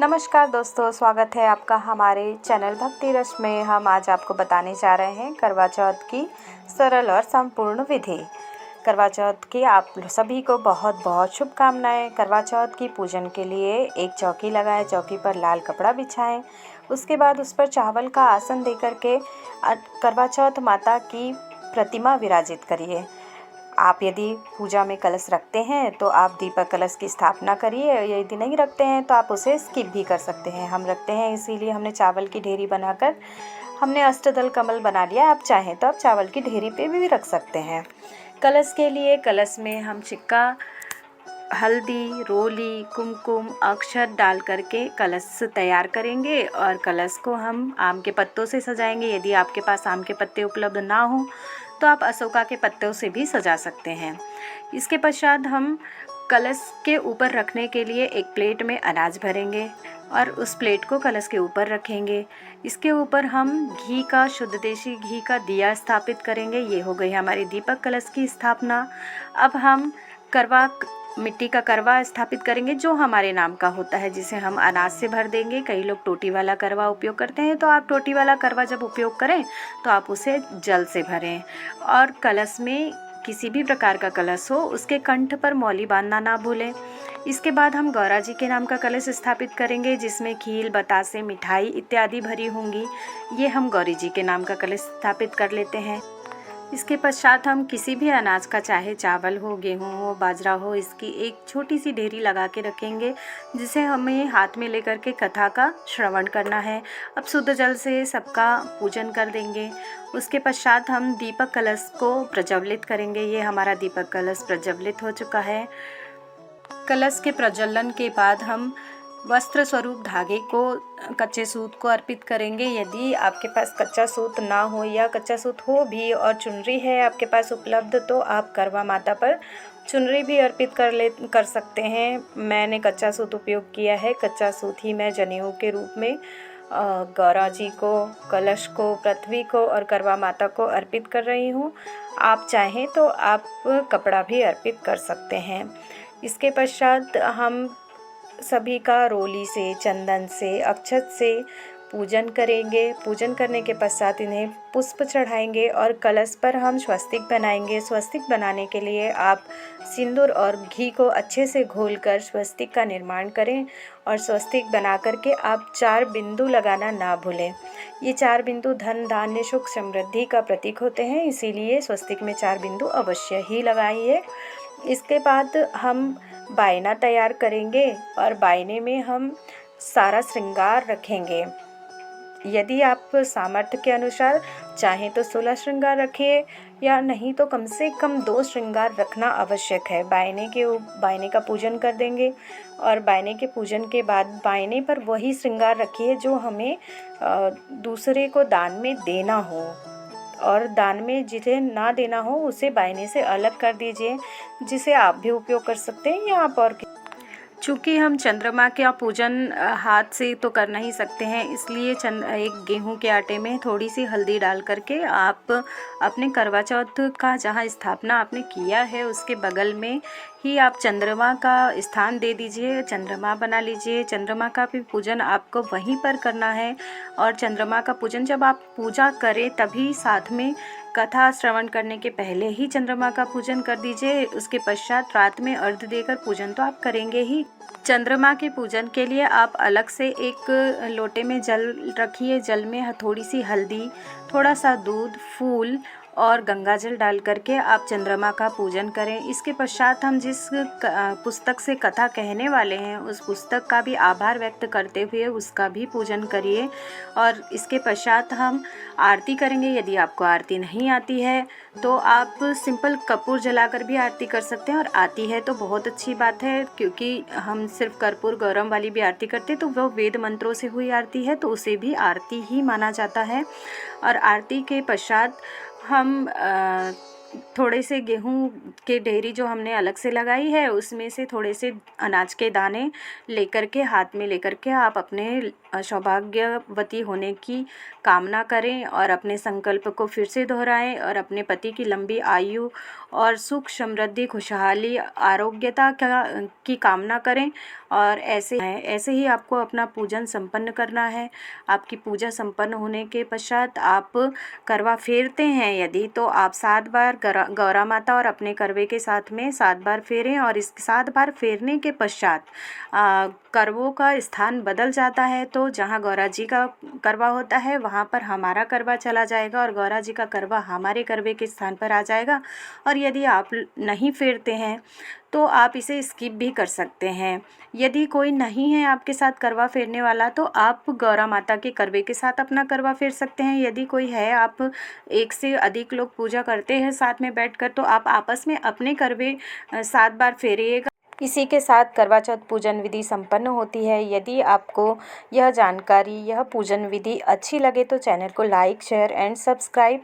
नमस्कार दोस्तों, स्वागत है आपका हमारे चैनल भक्ति रस में। हम आज आपको बताने जा रहे हैं करवा चौथ की सरल और संपूर्ण विधि। करवा चौथ की आप सभी को बहुत बहुत शुभकामनाएं। करवा चौथ की पूजन के लिए एक चौकी लगाएं, चौकी पर लाल कपड़ा बिछाएं। उसके बाद उस पर चावल का आसन दे करके करवा चौथ माता की प्रतिमा विराजित करिए। आप यदि पूजा में कलश रखते हैं तो आप दीपक कलश की स्थापना करिए, यदि नहीं रखते हैं तो आप उसे स्किप भी कर सकते हैं। हम रखते हैं, इसीलिए हमने चावल की ढेरी बनाकर हमने अष्टदल कमल बना लिया। आप चाहें तो आप चावल की ढेरी पे भी रख सकते हैं। कलश के लिए कलश में हम सिक्का, हल्दी, रोली, कुमकुम, अक्षत डाल करके कलश तैयार करेंगे और कलश को हम आम के पत्तों से सजाएंगे। यदि आपके पास आम के पत्ते उपलब्ध ना हो तो आप अशोका के पत्तों से भी सजा सकते हैं। इसके पश्चात हम कलश के ऊपर रखने के लिए एक प्लेट में अनाज भरेंगे और उस प्लेट को कलश के ऊपर रखेंगे। इसके ऊपर हम घी का, शुद्ध देसी घी का दिया स्थापित करेंगे। ये हो गई हमारी दीपक कलश की स्थापना। अब हम मिट्टी का करवा स्थापित करेंगे जो हमारे नाम का होता है, जिसे हम अनाज से भर देंगे। कई लोग टोटी वाला करवा उपयोग करते हैं, तो आप टोटी वाला करवा जब उपयोग करें तो आप उसे जल से भरें। और कलश में किसी भी प्रकार का कलश हो उसके कंठ पर मौली बांधना ना भूलें। इसके बाद हम गौरा जी के नाम का कलश स्थापित करेंगे, जिसमें खील, बतासे, मिठाई इत्यादि भरी होंगी। ये हम गौरी जी के नाम का कलश स्थापित कर लेते हैं। इसके पश्चात हम किसी भी अनाज का, चाहे चावल हो, गेहूँ हो, बाजरा हो, इसकी एक छोटी सी ढेरी लगा के रखेंगे, जिसे हमें हाथ में लेकर के कथा का श्रवण करना है। अब शुद्ध जल से सबका पूजन कर देंगे। उसके पश्चात हम दीपक कलश को प्रज्वलित करेंगे। ये हमारा दीपक कलश प्रज्वलित हो चुका है। कलश के प्रज्वलन के बाद हम वस्त्र स्वरूप धागे को, कच्चे सूत को अर्पित करेंगे। यदि आपके पास कच्चा सूत ना हो या कच्चा सूत हो भी और चुनरी है आपके पास उपलब्ध, तो आप करवा माता पर चुनरी भी अर्पित कर सकते हैं। मैंने कच्चा सूत उपयोग किया है। कच्चा सूत ही मैं जनेऊ के रूप में गौरा जी को, कलश को, पृथ्वी को और करवा माता को अर्पित कर रही हूँ। आप चाहें तो आप कपड़ा भी अर्पित कर सकते हैं। इसके पश्चात हम सभी का रोली से, चंदन से, अक्षत से पूजन करेंगे। पूजन करने के पश्चात इन्हें पुष्प चढ़ाएंगे और कलश पर हम स्वस्तिक बनाएंगे। स्वस्तिक बनाने के लिए आप सिंदूर और घी को अच्छे से घोलकर स्वस्तिक का निर्माण करें और स्वस्तिक बना करके आप 4 बिंदु लगाना ना भूलें। ये 4 बिंदु धन, धान्य, सुख, समृद्धि का प्रतीक होते हैं, इसीलिए स्वस्तिक में 4 बिंदु अवश्य ही लगाइए। इसके बाद हम बायना तैयार करेंगे और बायने में हम सारा श्रृंगार रखेंगे। यदि आप सामर्थ्य के अनुसार चाहें तो 16 श्रृंगार रखिए, या नहीं तो कम से कम 2 श्रृंगार रखना आवश्यक है। बायने का पूजन कर देंगे और बायने के पूजन के बाद बायने पर वही श्रृंगार रखिए जो हमें दूसरे को दान में देना हो, और दान में जिसे ना देना हो उसे बायने से अलग कर दीजिए, जिसे आप भी उपयोग कर सकते हैं या आप और। चूँकि हम चंद्रमा का पूजन हाथ से तो कर नहीं सकते हैं, इसलिए एक गेहूं के आटे में थोड़ी सी हल्दी डाल करके आप अपने करवा चौथ का जहां स्थापना आपने किया है उसके बगल में ही आप चंद्रमा का स्थान दे दीजिए, चंद्रमा बना लीजिए। चंद्रमा का भी पूजन आपको वहीं पर करना है और चंद्रमा का पूजन जब आप पूजा करें तभी साथ में कथा श्रवण करने के पहले ही चंद्रमा का पूजन कर दीजिए। उसके पश्चात रात में अर्घ्य देकर पूजन तो आप करेंगे ही। चंद्रमा के पूजन के लिए आप अलग से एक लोटे में जल रखिए। जल में थोड़ी सी हल्दी, थोड़ा सा दूध, फूल और गंगा जल डाल करके आप चंद्रमा का पूजन करें। इसके पश्चात हम जिस पुस्तक से कथा कहने वाले हैं उस पुस्तक का भी आभार व्यक्त करते हुए उसका भी पूजन करिए। और इसके पश्चात हम आरती करेंगे। यदि आपको आरती नहीं आती है तो आप सिंपल कपूर जलाकर भी आरती कर सकते हैं, और आती है तो बहुत अच्छी बात है, क्योंकि हम सिर्फ कर्पूर गौरम वाली भी आरती करते हैं तो वह वेद मंत्रों से हुई आरती है, तो उसे भी आरती ही माना जाता है। और आरती के पश्चात हम थोड़े से गेहूं के ढेरी जो हमने अलग से लगाई है उसमें से थोड़े से अनाज के दाने लेकर के, हाथ में लेकर के आप अपने सौभाग्यवती होने की कामना करें और अपने संकल्प को फिर से दोहराएं और अपने पति की लंबी आयु और सुख, समृद्धि, खुशहाली, आरोग्यता की कामना करें और ऐसे ही आपको अपना पूजन संपन्न करना है। आपकी पूजा संपन्न होने के पश्चात आप करवा फेरते हैं यदि, तो आप 7 बार गौरा माता और अपने करवे के साथ में 7 बार फेरें। और इस 7 बार फेरने के पश्चात करवों का स्थान बदल जाता है, तो जहाँ गौरा जी का करवा होता है वहाँ पर हमारा करवा चला जाएगा और गौरा जी का करवा हमारे करवे के स्थान पर आ जाएगा। और यदि आप नहीं फेरते हैं तो आप इसे स्किप भी कर सकते हैं। यदि कोई नहीं है आपके साथ करवा फेरने वाला, तो आप गौरा माता के करवे के साथ अपना करवा फेर सकते हैं। यदि कोई है, आप एक से अधिक लोग पूजा करते हैं साथ में बैठकर, तो आप आपस में अपने करवे 7 बार फेरिएगा। इसी के साथ करवा चौथ पूजन विधि संपन्न होती है। यदि आपको यह जानकारी, यह पूजन विधि अच्छी लगे तो चैनल को लाइक, शेयर एंड सब्सक्राइब